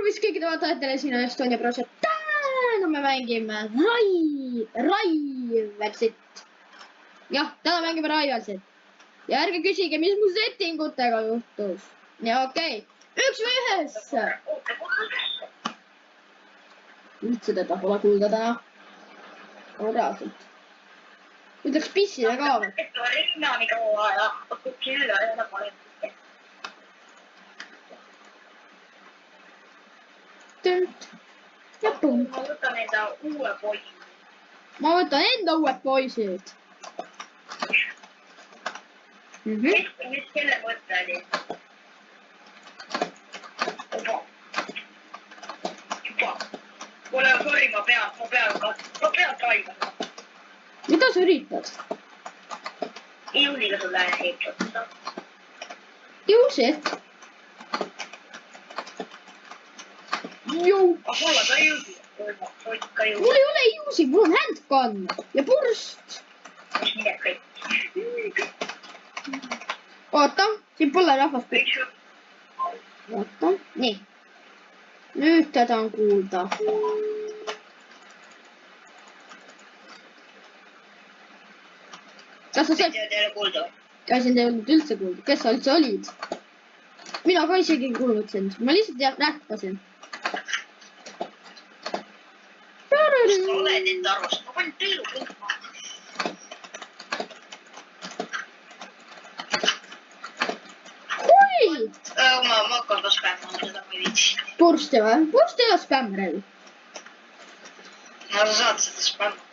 tervist kõikide vaatajatele, siin on Estonia Project. Täna me mängime Rivalsit. Jah, täna mängime Rivalsit. Ja ärge küsige, mis mu settingutega juhtus. Ja okei, üks või ühes. Üldse teda pole kuulda täna. Reaalselt. Ütleks pissile ka. Ja punkt. Ma võtan enda uue poisi. Ma võtan enda uued poisid. Mis kelle mõte oli? Juba. Pole sorry, ma pean kaibama. Mida sa üritad? Iuniga sulle heitlotada. Juusid. Jõu. Mulla ka juusi. Mul ei ole juusi, mul on handgun ja purst. Mis midagi kõik. Oota, siin pole rahvast. Oota, nii. Nüüd teda on kuulda. Kas sa saad? Teile kuulda? Käisin te ei olnud üldse kuulda. Kes sa üldse olid? Mina ka isegi ei kuulnud sind. Ma lihtsalt rääkisin. Sa oled enda arvast. Ma panin teilu kõlma. Hui! Ma hakkan ka spämmama, seda ma ei viitsi. Pursti või? Pursti ei ole spämmeril. No sa saad seda spämmata.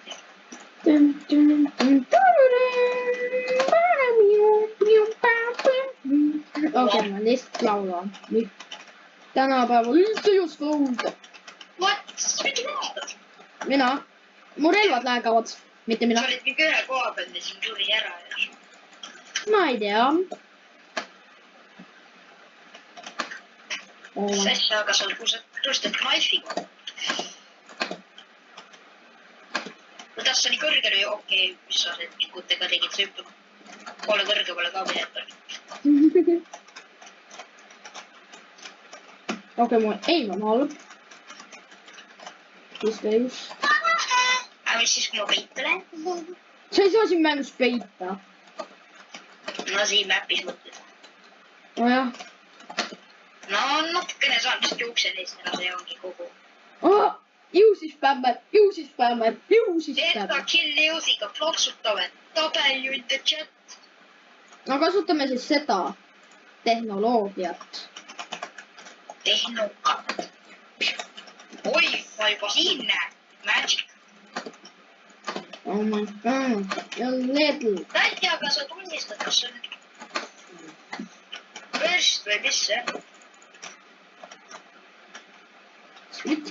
Okei, ma lihtsalt laulan. Tänapäeval üldse just laulda. What? Mis vaatad? Mina? Mu relvad lähegavad. Mitte mina. Sa olid mingi ühe koha peal ja siin tuli ära ja... Ma ei tea. Mis asja, aga sa tõstad knaifi koha. Kuidas sa nii kõrgele ju okei, mis sa need tikutega tegid, sa hüppad poole kõrgemale ka minetab. Okei, mu aim on halb. Siis veis. Aga mis siis, kui ma peita lähen? Sa ei saa siin mängus peita. No siin mäppis mõtled. Nojah. No natukene saan vist juuksen eest ära, see ongi kogu. Juusi spämmer, juusi spämmer, juusi Seda spämmer. killi juusiga plaksutame. W in the chat. No kasutame siis seda tehnoloogiat. Tehnokat. Oi, ma juba siin näen. Magic. Oh my god. Ja little. Täti, aga sa tunnistad, kas see on pörst või mis see?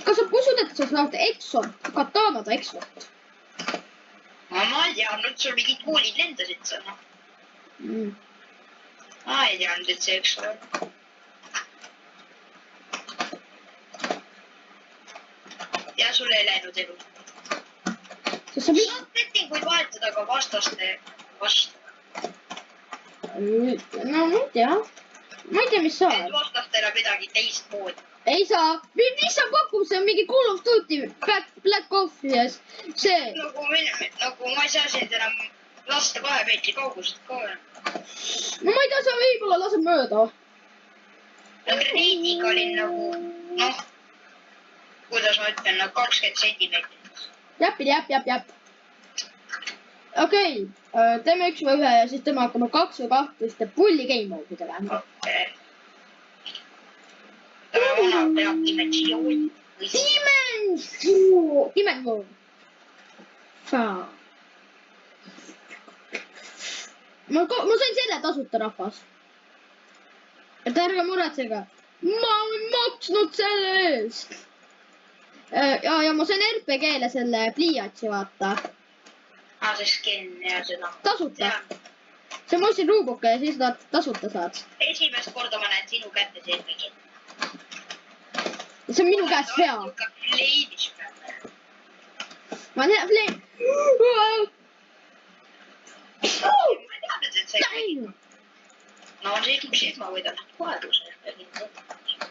Kas sa usud, et sa saad eksot, katanada eksot? Ma ei teadnud, sul mingid kuulid lendasid seal. Ma ei teadnud, et see üks on. Ja sul ei läinud elu. Sa mis? Saad settinguid vahetada ka vastaste vastu. No ma ei tea. Ma ei tea, mis sa Et oled. vastastele midagi teist moodi. Ei saa. Mis sa pakub? See on mingi Call of Duty Black Ops ja see. Nagu ma ei saa sind enam lasta 2 meetri kaugusest ka. No ma ei tea, sa võib-olla laseb mööda. No graniitiga olin nagu, noh, kuidas ma ütlen, nagu 20 sentimeetrit. Jäpp. Okei, teeme üks või ühe ja siis tema hakkame 2 või 2, siis teeb pulli game mode'ide vähemalt. Okei. Tämä on teha dimensiooni. Dimensioon. Ma sain selle tasuta rahvas. Et ärge muretsege. Ma olen maksnud selle eest. Ja ma sain RPG-le selle pliiatsi vaata. See skin ja seda. Tasuta. See ma ostsin Ruubuka ja siis nad tasuta saad. Esimest korda ma näen sinu kätte selline. See on minu käes hea. Leidis peale. Ma näen flame. Ma tean, et see... No on see üks silma võidab koeduse.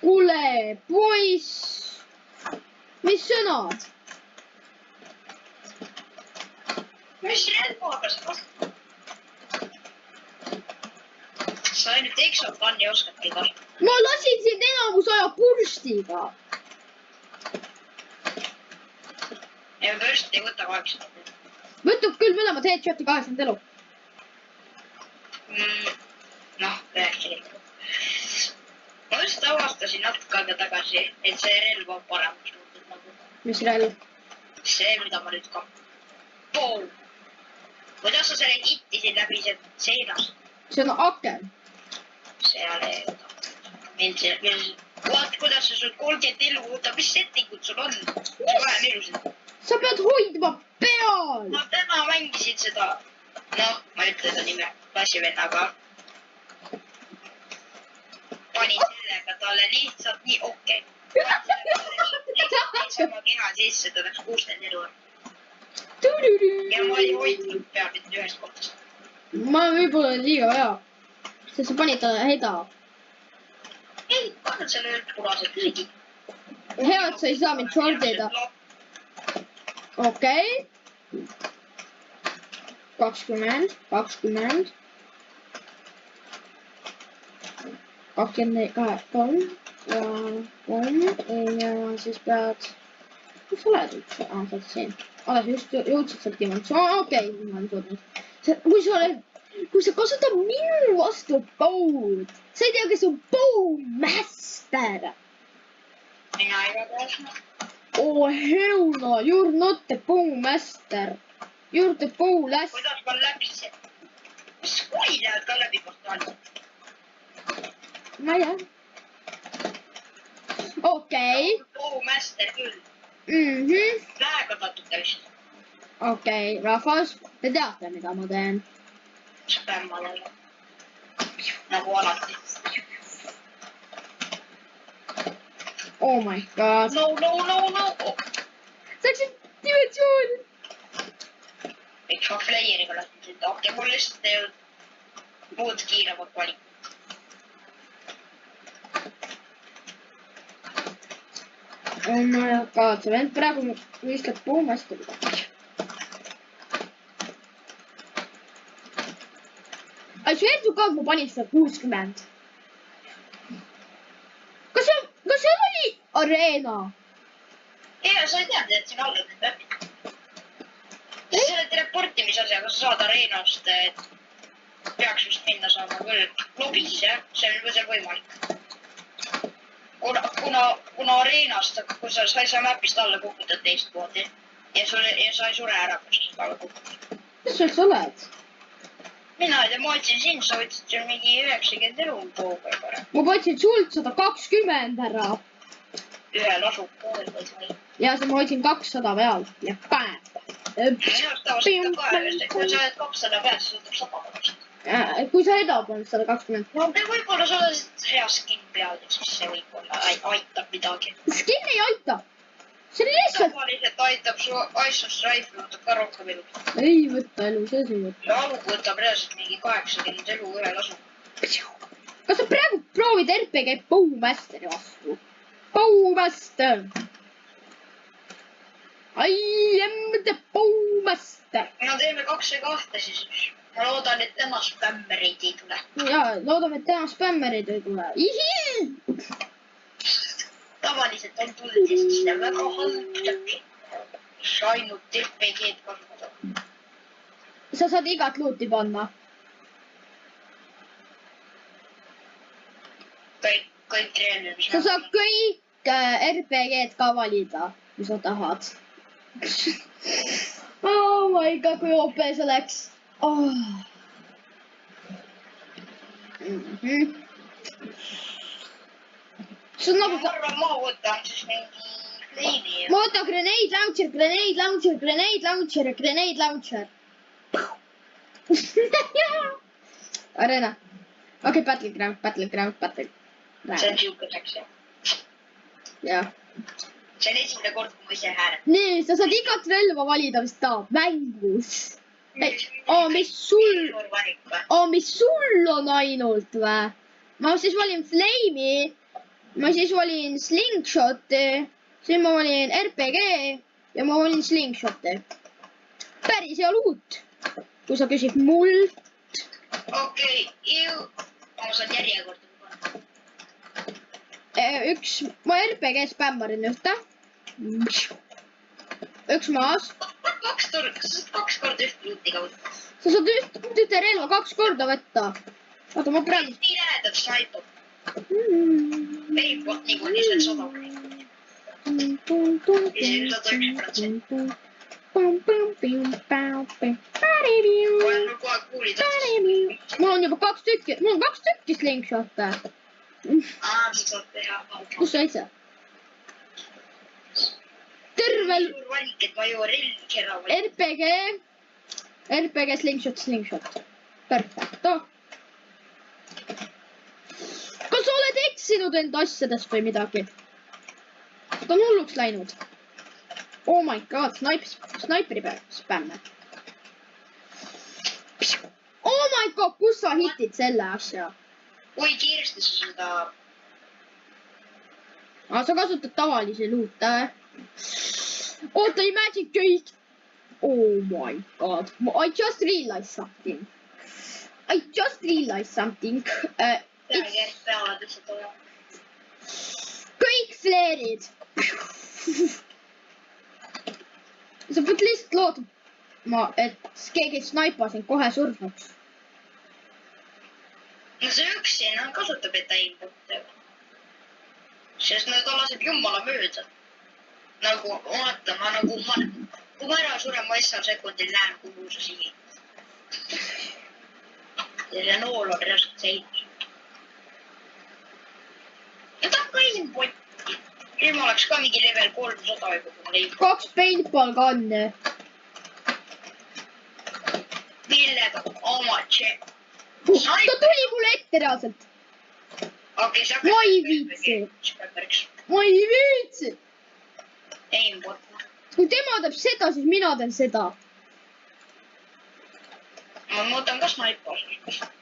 kuule, poiss. Mis sõnad? Mis relvaga sa kasutad? Sa ainult Exotanni oskadki kasutada. Ma lasin sind enamus aja purstiga. Ja pürst ei võta 80. Võtab küll mõlemad headshot'i 80 elu. Noh, rääkige. Ma just avastasin natuke aega tagasi, et see relv on paremaks muutud nagu. Mis relv? See, mida ma nüüd ka. Boom! Kuidas sa selle hittisid läbi seinast? See on aken. Seal ei võta. Vaat, kuidas sa sul 30 elu võtab, mis settingud sul on? Sa vähem elusid. Sa pead hoidma peal. Ma täna mängisin seda. Noh, ma ei ütle ta nime. Klassivennaga. Panin sellega talle lihtsalt nii okei. Panin sellega talle lihtsalt oma keha sisse, ta läks 60 elu. Ja ma ei hoidnud peab mitte ühest kohtast. Ma võib-olla liiga hea. Sest sa panid talle heda. Ei, pannud selle üld punaselt ligi. Hea, et sa ei saa mind shortida. Okei. 20, 20. 24, ja 3 ja siis pead... Kus sa oled üldse? Sa oled siin. Alles just jõudsid sealt dimensioon. Okei, ma olen jõudnud. Kui sa kasutad minu vastu bow'd, sa ei tea, kes on bowmaster. Mina ei tea täpselt. Oh, hell no, you're not the bowmaster. You're the bowlass. Kuidas ma läbisin? Mis kui lähevad ka läbi portaali? Ma ei tea. Okei. Bowmaster küll. Lähega natuke vist. Okei, rahvas, te teate, mida ma teen. Spämmalale. Nagu alati. Oh my god. No. Oh. Saaksid dimensiooni. Miks ma playeriga lähen siit? Okei, mul lihtsalt ei olnud muud kiiremat valikut. Oh my god, see vend praegu võistleb bowmasteriga. I swear to god, ma panin seda 60. Kas seal oli areena? Ja sa ei teadnud, et siin all lõpeb läbi. Selle teleportimisasjaga sa saad areenast, peaks vist minna saama küll klubis, jah? See on seal võimalik. Kuna areenast, kui sa ei saa mäpist alla kukkuda teist poodi ja sa ei sure ära, kui sa seda alla kukkud. Mis sa üldse oled? Mina ei tea, ma otsin sind, sa võtsid seal mingi 90 elu pooga ei pare. Ma võtsin sult 120 ära. Ühe lasu pool või sai. Ja siis ma hoidsin 200 peal ja päev. Minu arust tavaliselt ka kahest, et kui sa oled 200 peal, siis võtab 100 päevast. Kui sa edab on 120. No võib-olla sa oled hea skin peal, siis see võib-olla aitab midagi. Skin ei aita. See on lihtsalt... Tavaliselt aitab su Isus Rifle, võtab ka rohkem elu. Ei võta elu, see ei võta. Ja alug võtab reaalselt mingi 80 elu ühe lasu. Kas sa praegu proovid RPG Bowmasteri vastu? Bowmaster! I am the Bowmaster! No teeme 2 siis. Ma loodan, et täna spämmerid ei tule. Jaa, loodame, et täna spämmerid ei tule. Ihii! Tavaliselt on tulnud, sest siin on väga halb täpselt. Ainult RPG-d kasutada. Sa saad igat luuti panna. Kõik reaalne, mis Sa saad kõik RPG-d ka valida, kui sa tahad. Oh my god, kui OP see läks. Oh. See on nagu... Ma arvan, ma võtan siis mingi flame'i. Ma võtan grenade launcher, grenade launcher, grenade launcher ja grenade launcher. Arena. Okei, battleground. See on siukeseks, jah. Jah. See on esimene kord, kui ma ise häälen. Nii, sa saad igat relva valida, mis tahab mängus. Mis sul on ainult või? Ma siis valin flame'i. ma siis olin Slingshoti, siis ma olin RPG ja ma olin Slingshoti. päris hea luut, kui sa küsid mul. okei, ma saan järjekorda panna. Ma RPG spämmarin ühte. üks maas. kaks korda üht luuti ka võtta. sa saad ühte relva 2 korda võtta. oota, ma praegu. nii lähedalt snaipab. ei, niikuinii see on 100%. isegi 101%. mul kohe kuulid. on juba 2 tükki, mul on 2 tükki slingshot'e. sa saad teha. kus said sa? tervel suur valik, et ma jõuan relvi kera valida. RPG slingshot. Perfecto. kas sa oled eksinud enda asjadest või midagi? ta on hulluks läinud. Oh my god, snaipri peal spämme. Oh my god, kus sa hitid selle asja? kui kiiresti sa seda... sa kasutad tavalisi luute. oota, Magic Gate. Oh my god, I just realized something. peavad lihtsalt olema. kõik fleerid. sa pead lihtsalt lootma, et keegi ei snaipa sind kohe surnuks. no see üksi kasutab, et ta aimbab. sest ta laseb jumala mööda. nagu, vaata, kui ma ära suren, ma 100 sekundil näen, kuhu sa sihid. selle nool on reaalselt seinas. ja ta on ka impotti. nüüd ma oleks ka mingi level 300 juba. 2 paintball gun'e. millega oma tšekk. ta tuli mulle ette reaalselt. okei, see ma ei viitsi. aimbot. kui tema teeb seda, siis mina teen seda. ma mõtlen ka snaipa.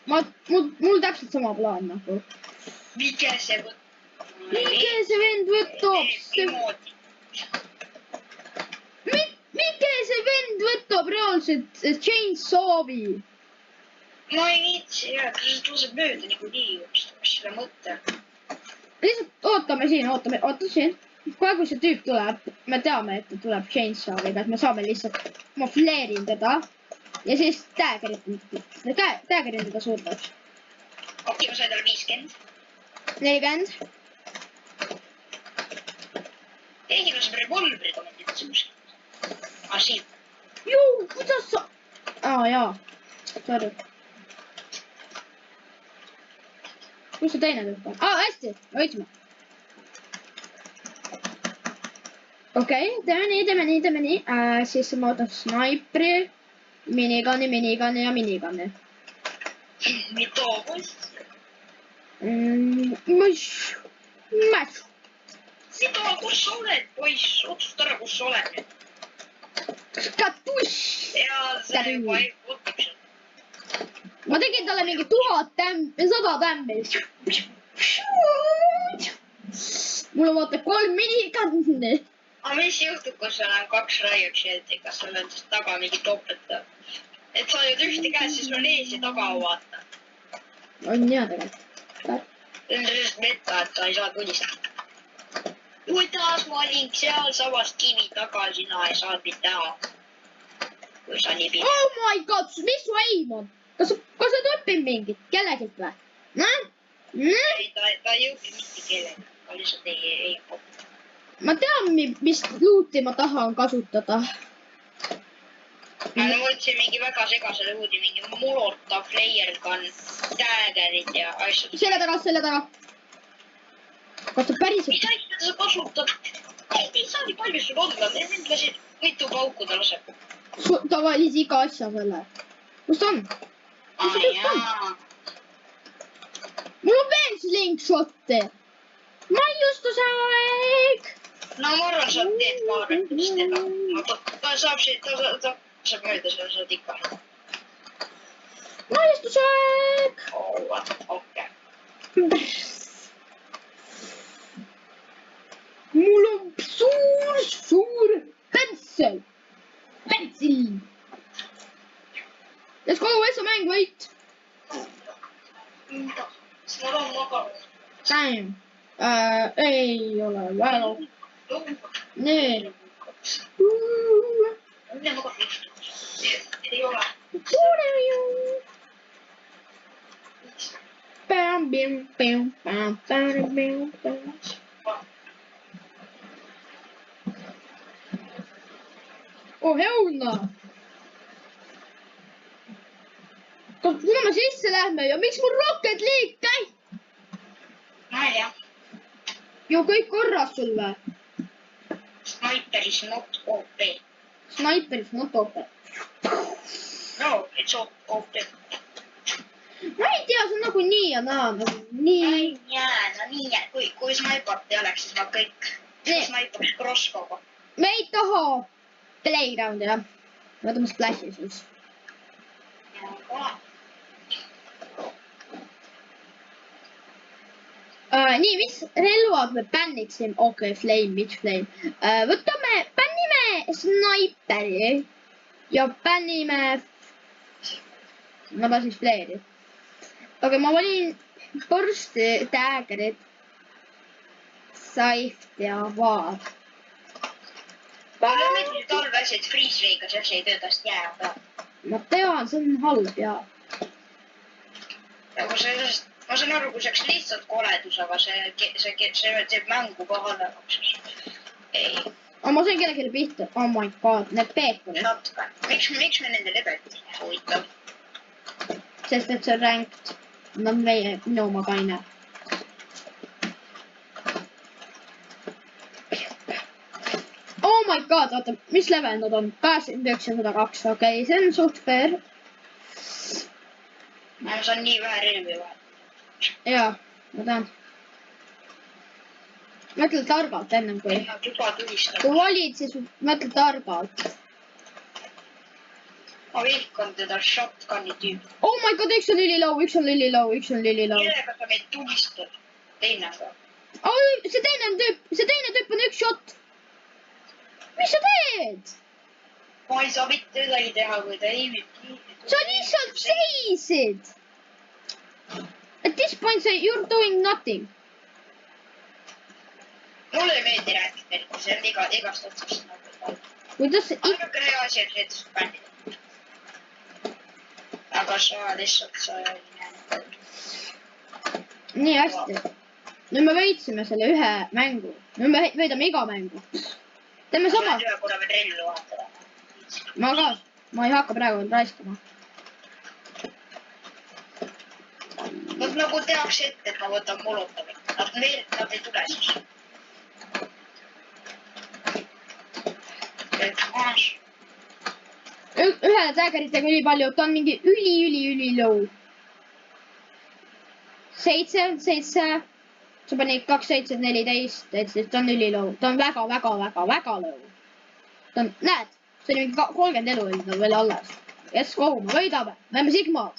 mul täpselt sama plaan nagu. mikä see võtab? mikä see vend võtab? mikä see vend võtab reaalselt chainsaw'i? ma ei viitsi, kas see tõuseb mööda niikuinii, mis selle mõte? lihtsalt ootame siin, oota siin. kohe kui see tüüp tuleb, me teame, et ta tuleb chainsaw'iga, et me saame lihtsalt, ma fleerin teda ja siis taggerin teda surnuks. okei, ma sain talle 50. 40. keegi laseb revolvriga mind üldse kuskilt. siin. Juu, kuidas sa... jaa. Sorry. kus see teine tüüp on? hästi, võitsime. okei, teeme nii. siis ma võtan snaipri, minigani ja minigani. mida poiss? Match. mida, kus sa oled, poiss? otsusta ära, kus sa oled nüüd. Katuš! jaa, see juba ei võtib seal. ma tegin talle mingi 100 tämmi. mul on vaata 3 minigun'i. aga mis juhtub, kui sul on 2 riot shield'i, kas sul on siis taga mingi topelt? et sa oled ühte käes, siis sul ees ja taga vaata. on hea tegelikult. see on sellest meta, et sa ei saa tulistada. kuidas ma olin sealsamas kivi taga, sina ei saanud mind näha. kui sa nii pidid. Oh my god, mis su aim on? kas sa oled õppinud mingit kellegilt või? ei, ta ei õpi mitte kellegi, ta lihtsalt ei õpi. ma tean, mis luuti ma tahan kasutada. ma mõtlesin mingi väga segase luudi, mingi molotov, layer gun, daggerid ja asjad. selle taga. kas sa päriselt... mida ikka sa kasutad? ei saa nii palju sul olla, mind lasid mitu pauku ta laseb. ta valis iga asja selle. kus ta on? mul on veel slingshot'e. maiustusaeg. no ma arvan, sa teed ka vist teda. ta saab mööda, sa saad ikka. maiustusaeg. okei. Ei ole väga. Nii. Ei ole. Bam, bim, bim, bam, bam, bim, bam. Oh heuna. Kuhu me sisse lähme ja miks mul Rocket League käib? Ma ei tea. Ju kõik korras sul või? Sniperis not OP. Sniperis not OP. No, it's OP. Ma ei tea, see on nagu nii ja naa, nagu nii. No nii, kui snaipat ei oleks, siis ma kõik snaipaks crosskow'ga. Me ei taha playground'i, jah. Võtame splash'i siis. Nii, mis relvad me bänniksime? Okei, flame, which flame? Bännime snaiperi ja bännime... Ma tahan siis flare'i. Okei, ma valin Bursti, Daggerit, Scythe ja Vaad. Mulle meeldib talveasjad freeze ray'ga, see ei töötast jää peal. Ma tean, see on halb ja... Ja kui ma saan aru, kui see oleks lihtsalt koledus, aga see teeb mängu pahalemaks. Ei. Aga ma sain kellelegi pihta. Oh my god, need peekonid. Miks me nende lebet huvitav? Sest et see on ranked. No minu oma ka ei näe. Oh my god, oota, mis level nad on? 89 ja 102, okei, see on suht fair. Ma saan nii vähe relvi vahel. Jaa, ma tean. Mõtle targalt ennem kui... Kui valid, siis mõtle targalt. Ma vihkan teda shotgun'i tüüpi. Oh my god, üks on ülilow, üks on ülilow, üks on ülilow. Millega sa meid tulistad? Teine aga. Oh, see teine tüüp on üks shot. Mis sa teed? Ma ei saa mitte midagi teha, kui ta ei... Sa lihtsalt seisid. At this point, you're doing nothing. Mulle ei meeldi rääkida, see on igast otsast. Kuidas see... Ainukene hea asi on see, et sa bännid. Aga sa lihtsalt sa ei näe. Nii hästi. Nüüd me võitsime selle ühe mängu. Nüüd me võidame iga mängu. Teeme sama. Ma võin ühe korra veel rellu vahetada. Ma ka. Ma ei hakka praegu veel raiskama. Nad nagu tehakse ette, et ma võtan molotovi. Nad ei tule siis. Ühele Daggeritega üli palju, ta on mingi üli low. 7, sa panid 2, 7, 14, ta on üli low. Ta on väga low. Ta on, näed, see oli mingi 30 elu oli tal veel alles. Yes, go, me võidame, me oleme Sigmad.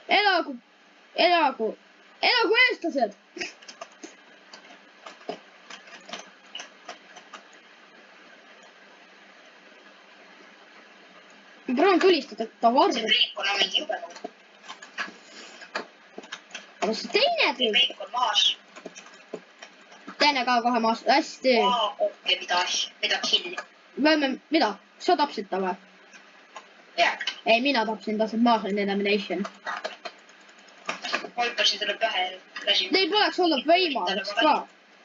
Elagu eestlased. Ma proovin tulistada, et ta varrub. See peikon on mingi jube. Aga see teine tüüp. Peikon maas. Teine ka kohe maas. Hästi. Okei, mida killi. Mida? Sa tapsid ta või? Jah. Ei, mina tapsin ta, see maas on elimination. Ma hüppasin talle pähe ja lasin. Neil poleks olnud võimalust ka.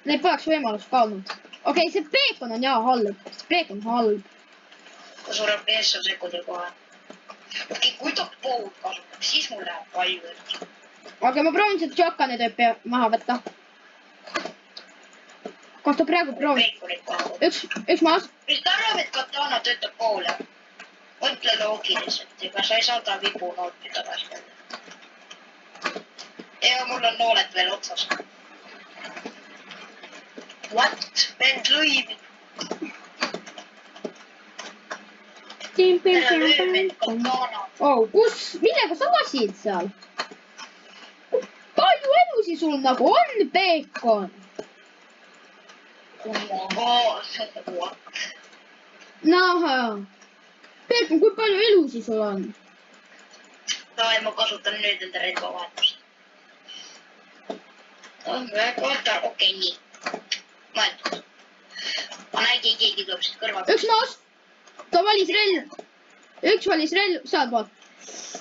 Neil poleks võimalust ka olnud. Okei, see peekon on jaa halb. See peekon on halb. Ta sureb ees sekundil kohe. Okei, kui ta pool kasutab, siis mul läheb palju. Aga ma proovin seda Jokani tüüpi maha võtta. Kas ta praegu proovib? Üks maas. Mis ta arvab, et katana töötab poole? Mõtle loogiliselt, ega sa ei saada vibu nooti tagasi. Ja mul on nooled veel otsas. What? Vend lõivi. Oh, kus? Millega sa lasid seal? Palju elusi sul nagu on, peekon? Naha. Peekon, kui palju elusi sul on? Davai, ma kasutan nüüd enda relva vahetust. on väga okei, nii. Mõeldud. Ma näin, keegi tuleb siit kõrvalt. Üks maas. Ta valis relv. Üks valis relv, sealtpoolt.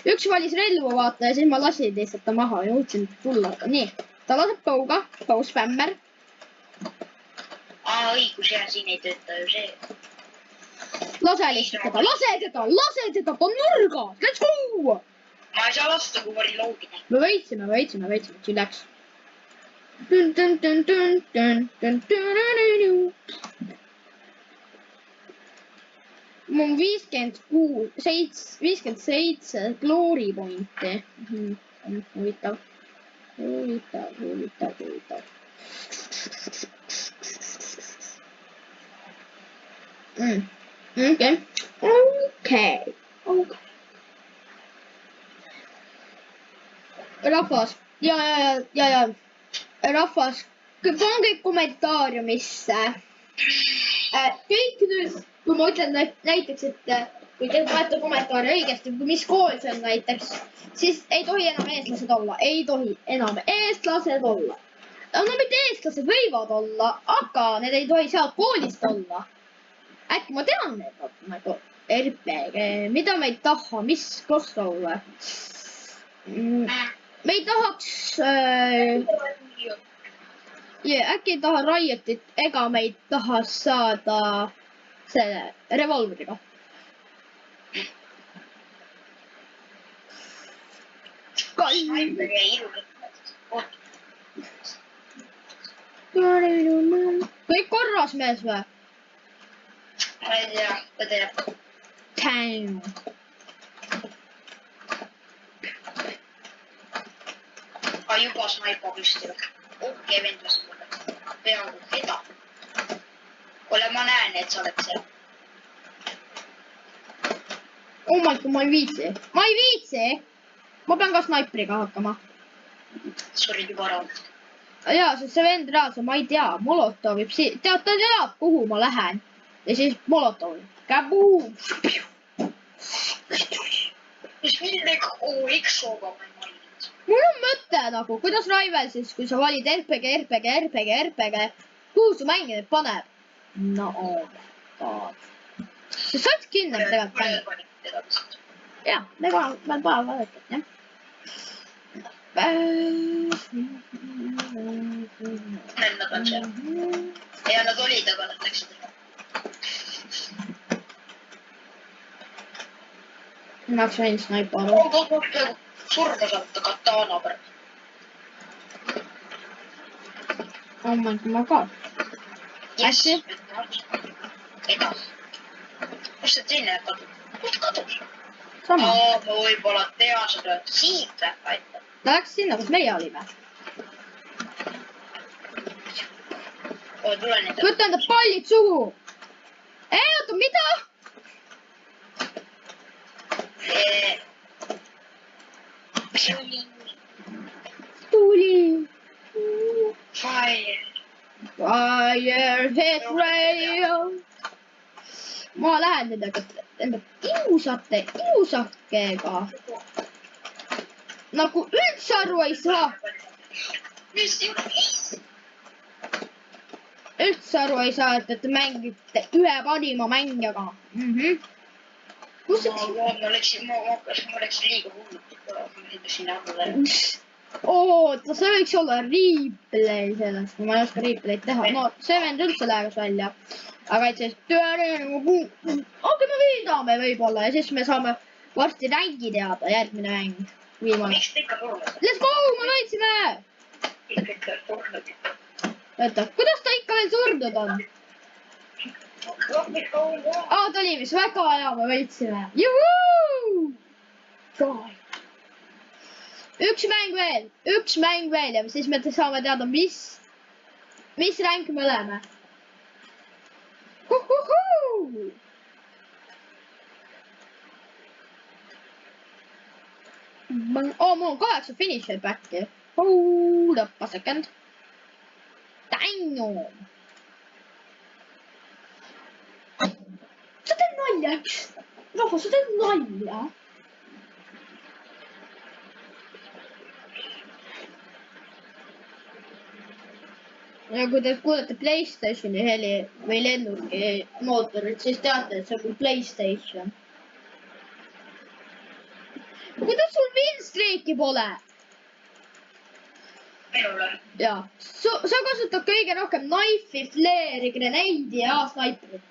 Üks valis relvu, vaata, ja siis ma lasin lihtsalt ta maha ja jõudsin tulla. Nii, ta laseb pauga, pau spämmer. Õigus, jah, siin ei tööta ju see. Lase lihtsalt teda, lase teda, ta on nurgas, let's go! Ma ei saa lasta, kui ma reloadin. Me võitsime, chillax. Mul on 57 glory pointi. Huvitav. Okei. Rahvas, ja. Rahvas, pange kommentaariumisse. Kõik nüüd, kui ma ütlen näiteks, et kui te panete kommentaari õigesti, mis kool see on näiteks, siis ei tohi enam eestlased olla. Ei tohi enam eestlased olla. No mitte eestlased võivad olla, aga need ei tohi sealt koolist olla. Äkki ma tean need nagu RPG, mida me ei taha, mis crossover. Me ei tahaks... äkki ei taha Riotit, ega me ei taha saada selle revolveriga. Kõik korras mees või? Ma ei tea, ta teeb. Damn. Juba snaipa püsti või? Okei, vendlasin mulle. Peaaegu keda. Kuule, ma näen, et sa oled seal. Oh my god, ma ei viitsi. Ma pean ka snaipriga hakkama. Surid juba ära. Jaa, sest see vend reaalselt, ma ei tea, Molotov võib siin, ta teab, kuhu ma lähen. Ja siis Molotov. Kaboom! Mis millega X-oga ma ei maininud? Mul on mõte nagu, kuidas Raivel siis, kui sa valid RPG, kuhu su mängijad paneb? No, sa saad kinni tegelikult mängida. Jah, me peame vaadata, jah. Nad on seal. Ja nad olid, aga nad läksid. Ma oleks võinud snaipa aru. Surma saata katana pärast. Oh my god. Hästi? Edas. Kus see teine kadus? Kust kadus? Sama. Ma võib-olla tean seda siit lähed. Ta läks sinna, kus meie olime. Võta enda pallid suhu. Oota, mida? Tuli. Fire. Hit radio. Ma lähen enda kiusakega. Nagu üldse aru ei saa. Üldse aru ei saa, et te mängite ühe parima mängijaga. Kus see? Ma läksin liiga hulluks. Oota, see võiks olla replay sellest. Ma ei oska replay'd teha. No, see vend üldse läheks välja. Aga et siis... Okei, me võidame võib-olla ja siis me saame varsti rängi teada. Järgmine mäng. Miks te ikka surnud? Let's go, me võitsime! Oota, kuidas ta ikka veel surnud on? Ta oli vist väga hea, me võitsime. Juhuu! Üks mäng veel ja siis me saame teada, mis ränk me oleme. Mul on 8 finisher back'i. Hold up a second. Damn! Sa teed nalja, rahvas, sa teed nalja. ja kui te kuulete Playstationi heli või lennuki mootorit, siis teate, et see on küll Playstation. kuidas sul windstreaki pole? minul on. jaa. sa kasutad kõige rohkem knife'i, flare'i, grenade'i ja snaiprit.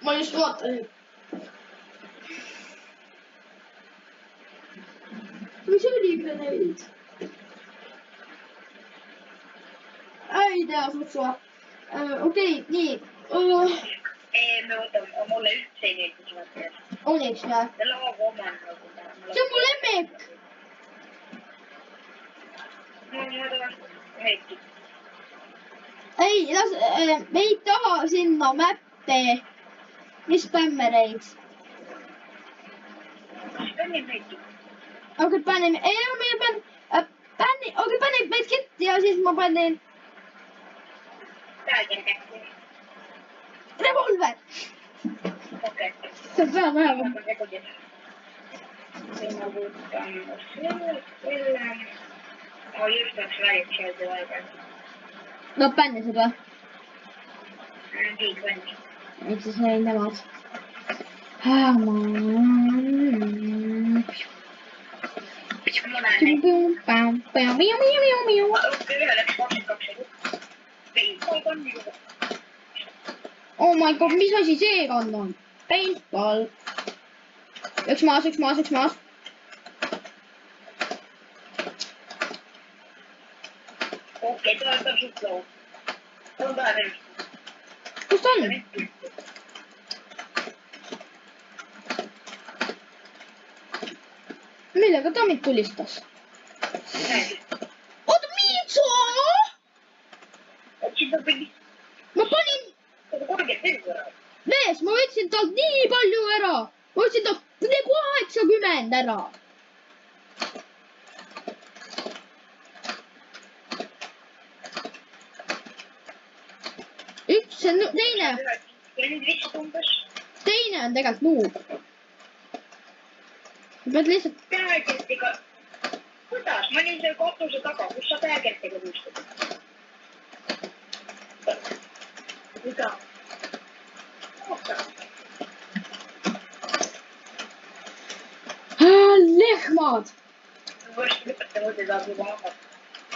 ma just vaatasin. mis oli grenade? ei tea, sutsu. okei, nii. me võtame, mulle üldse ei meeldi seda teha. Onyx või? see lava oman nagu. see on mu lemmik. ma tahan meeldi. ei, me ei taha sinna mätte. mis spämmereid? see on nii meeldi. aga panen, panen meid kitti ja siis ma panen revolver. okei. see on vähem. ma just oleks väärinud sealt vahepeal. no pännised või? kõik on. ehk siis nemad. ühe läks 22 sekundit. Paintball on juba. oh my god, mis asi see on? Paintball. üks maas. okei, ta on suht low. ta on vähe veel. kus ta on? millega ta mind tulistas? oota, Miitsu! ma panin mees, ma võtsin talt nii palju ära. ma võtsin talt 80 ära. üks, see on teine. teine on tegelikult nuub. sa pead lihtsalt. käeketiga. kuidas? ma olin seal katuse taga, kus sa käeketiga püstad? mida? lehmad. varsti lõpeta mõte tahab juba hakata.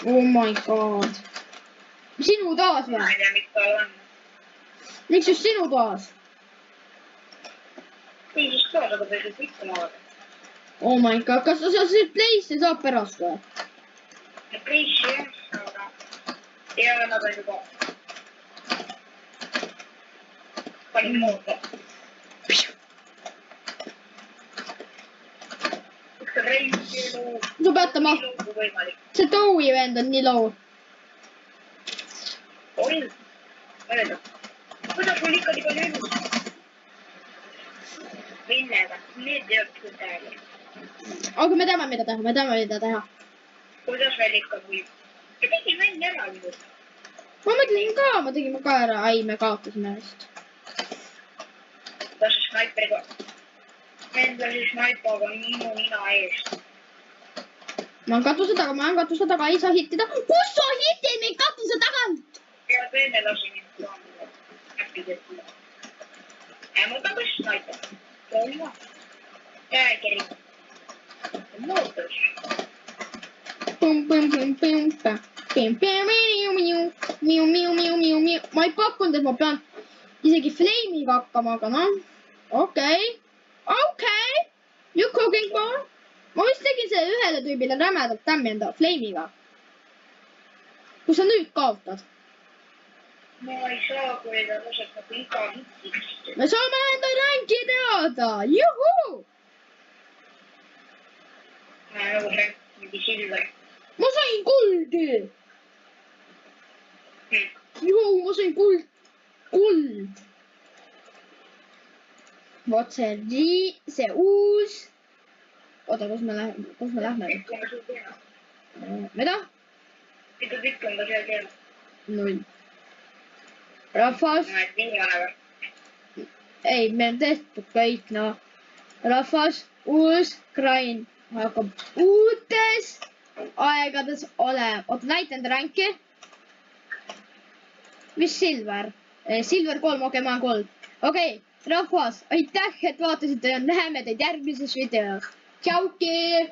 oh my god. sinu toas ma või? ei tea, miks ta on. miks just sinu toas? teises toas, aga ta ei saa ikka maada. oh my god, kas sa siis Play'sse saab pärast või? Play'sse jah, aga. ja nad on juba. panin mooda. üks reis elu. sa pead tema. see Towie vend on nii low. oi, öelda. kuidas mul ikka nii palju elu? millega? Need ei olnud küll täiega. aga me teame, mida teha. kuidas veel ikka võib? me tegime enne ära ju. ma tegin ka ära. ai, me kaotasime vist. lasi snaiperiga. Vend lasi snaipaga minu nina eest. ma olen katuse taga, ei saa hittida. kus sa hitid meid katuse tagant? ja teine lasi mind saama. äkki teeb. mul tagas snaiper. see oli ma. käekiri. mootor. ma ei pakkunud, et ma pean isegi flame'iga hakkama, aga noh. okei. You cooking for? ma vist tegin selle ühele tüübile rämedalt tämmi enda flame'iga. kus sa nüüd kaotad? ma ei saa, kui ta laseb nagu iga hitiks. me saame enda ränki teada. Juhuu! nagu see mingi silver. ma sain kuldi. Joo, ma sain kuld. vot see uus. oota, kus me lähme? mida? mida pikk on ta seal teha? null. rahvas. ei, meil on tehtud kõik, noh. rahvas, uus krain hakkab uutes aegades ole. oota, näitan ta ränki. mis Silver? Silver 3, okei, ma olen 3. okei, rahvas, aitäh, et vaatasite ja näeme teid järgmises videos. Tšauki!